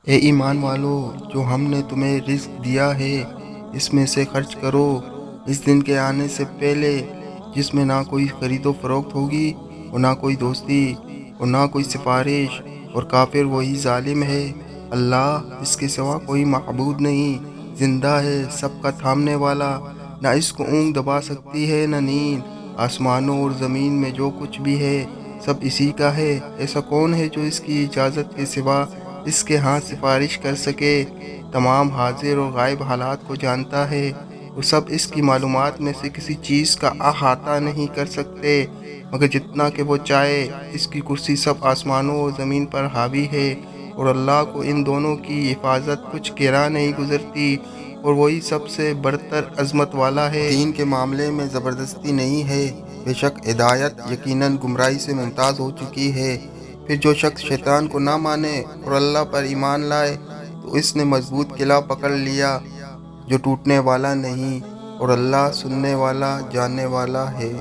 اے ایمان والو، جو ہم نے تمہیں رزق دیا ہے اس میں سے خرچ کرو اس دن کے آنے سے پہلے، جس میں نہ کوئی خرید و فروخت ہوگی اور نہ کوئی دوستی اور نہ کوئی سفارش، اور کافر وہی ظالم ہے۔ اللہ، اس کے سوا کوئی معبود نہیں، زندہ ہے، سب کا تھامنے والا، نہ اس کو اونگ دبا سکتی ہے نہ نیند۔ آسمانوں اور زمین میں جو کچھ بھی ہے سب اسی کا ہے۔ ایسا کون ہے جو اس کی اجازت کے سوا اس کے ہاں سفارش کر سکے؟ تمام حاضر اور غائب حالات کو جانتا ہے، اور سب اس کی معلومات میں سے کسی چیز کا احاطہ نہیں کر سکتے مگر جتنا کہ وہ چاہے۔ اس کی کرسی سب آسمانوں اور زمین پر حاوی ہے، اور اللہ کو ان دونوں کی حفاظت کچھ گراں نہیں گزرتی، اور وہی سب سے برتر عظمت والا ہے۔ دین کے معاملے میں زبردستی نہیں ہے، بے شک ہدایت یقیناً گمراہی سے ممتاز ہو چکی ہے۔ پھر جو شخص شیطان کو نہ مانے اور اللہ پر ایمان لائے تو اس نے مضبوط قلعہ پکڑ لیا جو ٹوٹنے والا نہیں، اور اللہ سننے والا جاننے والا ہے۔